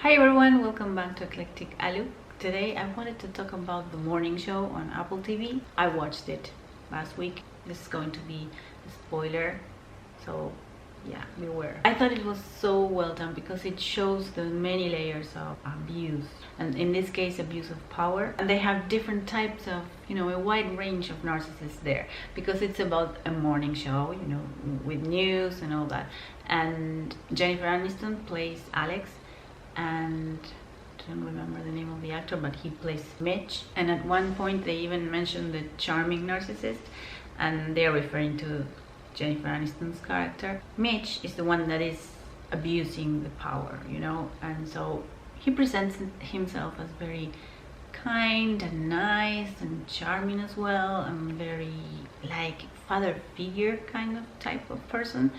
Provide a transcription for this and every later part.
Hi everyone, welcome back to Eclectic. Today I wanted to talk about the morning show on Apple TV. I watched it last week. This is going to be a spoiler, so yeah, beware. I thought it was so well done because it shows the many layers of abuse, and in this case abuse of power, and they have different types of, a wide range of narcissists there, because it's about a morning show, with news and all that. And Jennifer Aniston plays Alex, and I don't remember the name of the actor, but he plays Mitch. And at one point they even mentioned the charming narcissist, and they're referring to Jennifer Aniston's character. Mitch is the one that is abusing the power, and so he presents himself as very kind and nice and charming as well, and very like father figure kind of type of person.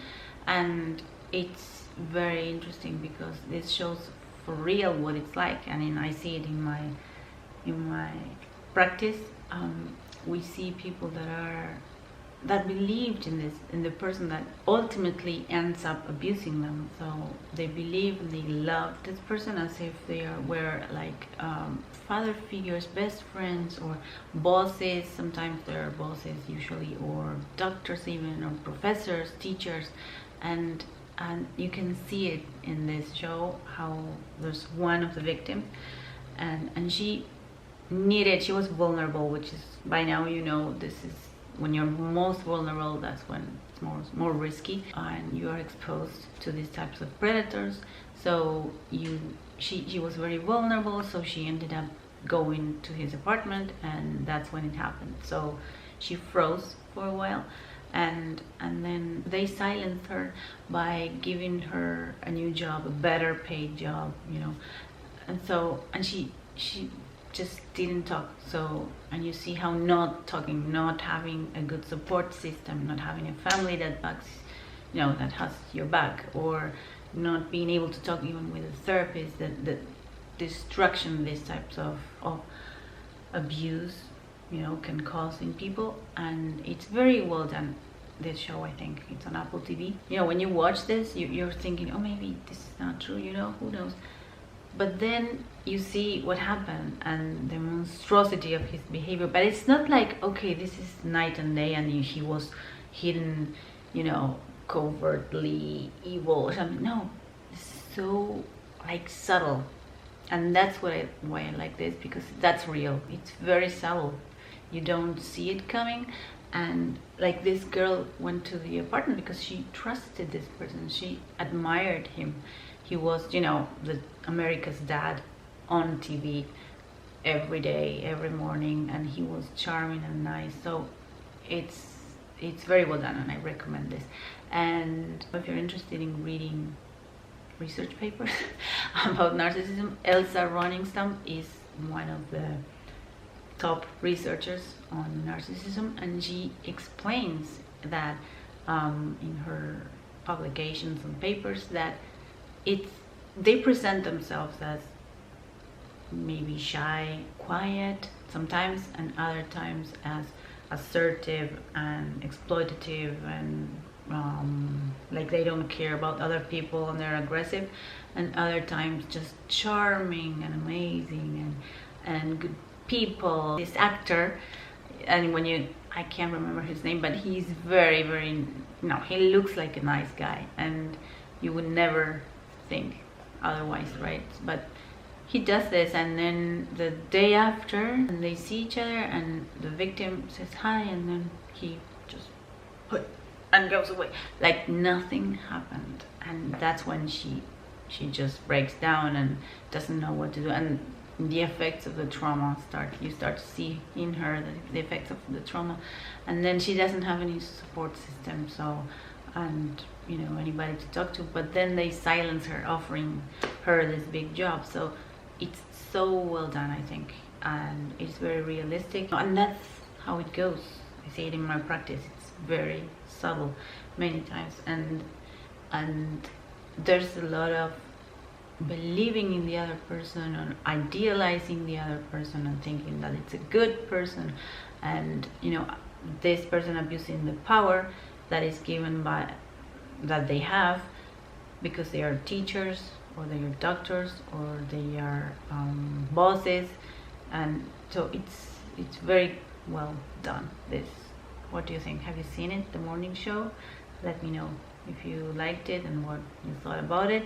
And it's very interesting because this shows for real what it's like. I mean, I see it in my practice. We see people that believed in the person that ultimately ends up abusing them. So they believe and they love this person as if were like father figures, best friends, or bosses. Sometimes they're bosses usually, or doctors even, or professors, teachers. And you can see it in this show how there's one of the victims, and she was vulnerable, which is, by now this is when you're most vulnerable. That's when it's more risky, and you are exposed to these types of predators. So she was very vulnerable, so she ended up going to his apartment, and that's when it happened. So she froze for a while, and then they silenced her by giving her a new job, a better paid job, and she just didn't talk. So, and you see how not talking, not having a good support system, not having a family that backs, that has your back, or not being able to talk even with a therapist, the destruction these types of abuse can cause in people. And it's very well done, this show. I think it's on Apple TV. When you watch this, you're thinking, oh, maybe this is not true, who knows. But then you see what happened and the monstrosity of his behavior. But it's not like, okay, this is night and day and he was hidden, covertly evil or something. No, it's so like subtle. And that's why I like this, because that's real. It's very subtle. You don't see it coming. And like, this girl went to the apartment because she trusted this person. She admired him. He was, the America's dad on TV every day, every morning, and he was charming and nice. So it's very well done, and I recommend this. And if you're interested in reading research papers about narcissism, Elsa Roningstam is one of the top researchers on narcissism, and she explains that in her publications and papers that they present themselves as maybe shy, quiet sometimes, and other times as assertive and exploitative, and like they don't care about other people and they're aggressive, and other times just charming and amazing and good people. This actor, and I can't remember his name, but he's very, very, he looks like a nice guy, and you would never think otherwise, right? But he does this, and then the day after, and they see each other, and the victim says hi, and then he just and goes away like nothing happened. And that's when she just breaks down and doesn't know what to do, and the effects of the trauma you start to see in her the effects of the trauma. And then she doesn't have any support system, so, and anybody to talk to. But then they silence her, offering her this big job. So it's so well done, I think, and it's very realistic, and that's how it goes. I see it in my practice. It's very subtle many times, and there's a lot of believing in the other person, or idealizing the other person, and thinking that it's a good person, and this person abusing the power that is given by that they have because they are teachers or they are doctors, or they are bosses, and so it's very well done. This, what do you think? Have you seen it, the morning show? Let me know if you liked it and what you thought about it.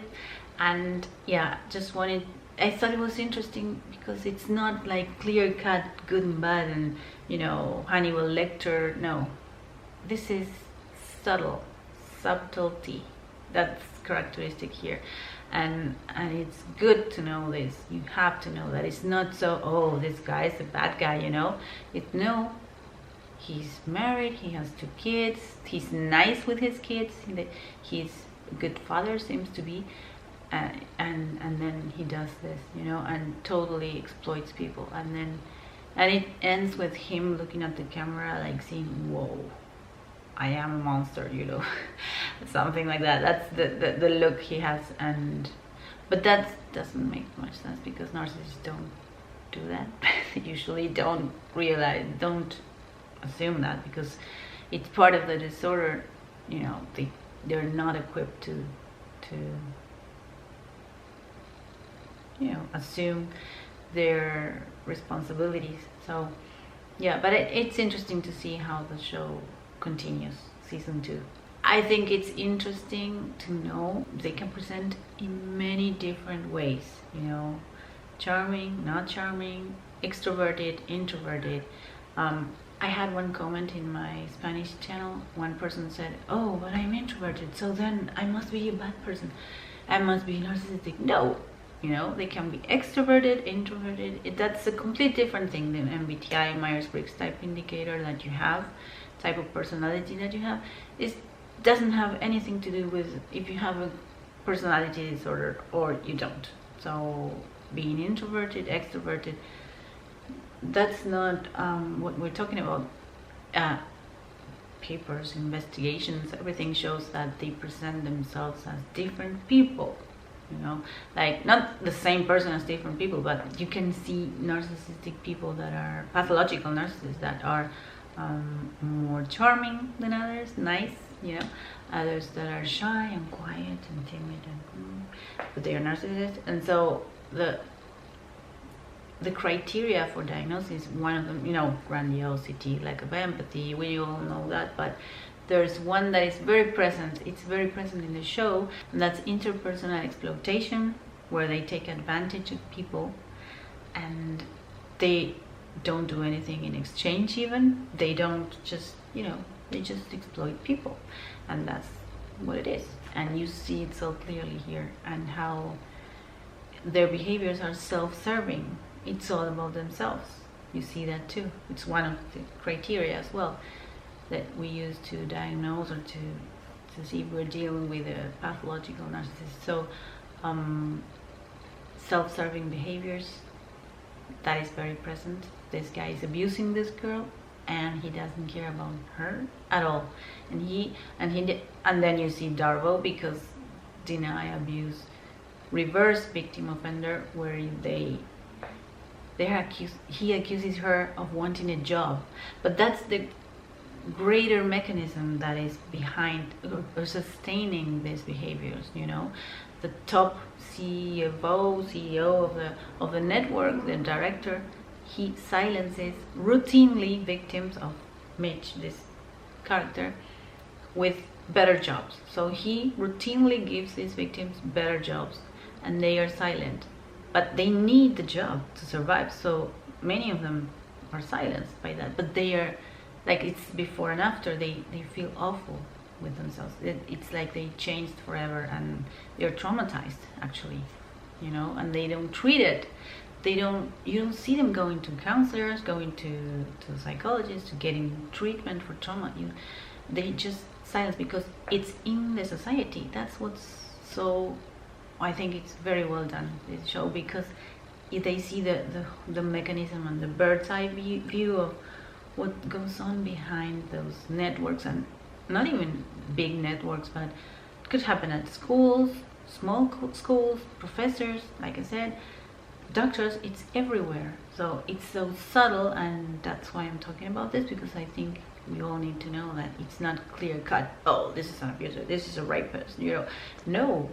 And yeah, just wanted, I thought it was interesting because it's not like clear cut good and bad and, you know, Hannibal Lecter. No, this is subtlety. That's characteristic here, and it's good to know this. You have to know that it's not so, oh, this guy is a bad guy, you know. No, he's married, he has 2 kids, he's nice with his kids, he's a good father, seems to be, and then he does this, you know, and totally exploits people, and it ends with him looking at the camera like saying, whoa, I am a monster, you know. Something like that. That's the look he has. But that doesn't make much sense because narcissists don't do that. They usually don't assume that, because it's part of the disorder. You know, they're not equipped to you know, assume their responsibilities. So yeah, but it's interesting to see how the show continues, season 2. I think it's interesting to know they can present in many different ways, you know, charming, not charming, extroverted, introverted. I had one comment in my Spanish channel. One person said, oh, but I'm introverted, so then I must be a bad person, I must be narcissistic. No, you know, they can be extroverted, introverted. That's a complete different thing than MBTI, Myers-Briggs type indicator that you have, type of personality that you have. It doesn't have anything to do with if you have a personality disorder or you don't. So being introverted, extroverted, that's not what we're talking about. Papers, investigations, everything shows that they present themselves as different people, you know, like not the same person as different people, but you can see narcissistic people that are pathological narcissists that are more charming than others, nice, you know, others that are shy and quiet and timid, and but they are narcissists. And so the criteria for diagnosis, one of them, you know, grandiosity, lack of empathy, we all know that, but there's one that is very present, it's very present in the show, and that's interpersonal exploitation, where they take advantage of people and they don't do anything in exchange. Even they don't, just, you know, they just exploit people, and that's what it is. And you see it so clearly here, and how their behaviors are self-serving. It's all about themselves. You see that too. It's one of the criteria as well that we use to diagnose or to see if we're dealing with a pathological narcissist. So self-serving behaviors, that is very present. This guy is abusing this girl, and he doesn't care about her at all. And then you see Darvo, because deny, abuse, reverse victim offender, where he accuses her of wanting a job, but that's the greater mechanism that is behind or sustaining these behaviors. You know, the top CEO of the network, the director, he silences routinely victims of Mitch, this character, with better jobs. So he routinely gives these victims better jobs, and they are silent, but they need the job to survive. So many of them are silenced by that, but they are like, it's before and after, they feel awful with themselves. It's like they changed forever, and they're traumatized actually, you know, and they don't treat it. You don't see them going to counselors, going to psychologists, to getting treatment for trauma. They just silence because it's in the society. That's what's so, I think it's very well done, this show, because if they see the mechanism and the bird's eye view of what goes on behind those networks, and not even big networks, but it could happen at schools, small schools, professors, like I said, doctors, it's everywhere. So it's so subtle, and that's why I'm talking about this, because I think we all need to know that it's not clear cut. Oh, this is an abuser, this is a rapist, you know. No,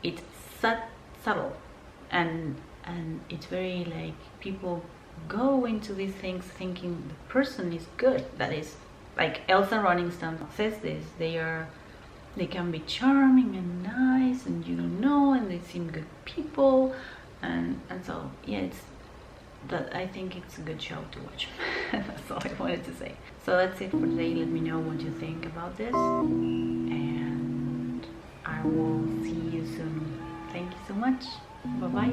it's subtle, and it's very like people go into these things thinking the person is good. That is, like Elsa Runningston says this, they can be charming and nice, and you don't know, and they seem good people, and so yeah, it's that I think it's a good show to watch. That's all I wanted to say. So that's it for today. Let me know what you think about this, and I will see you soon. Thank you so much. Bye bye.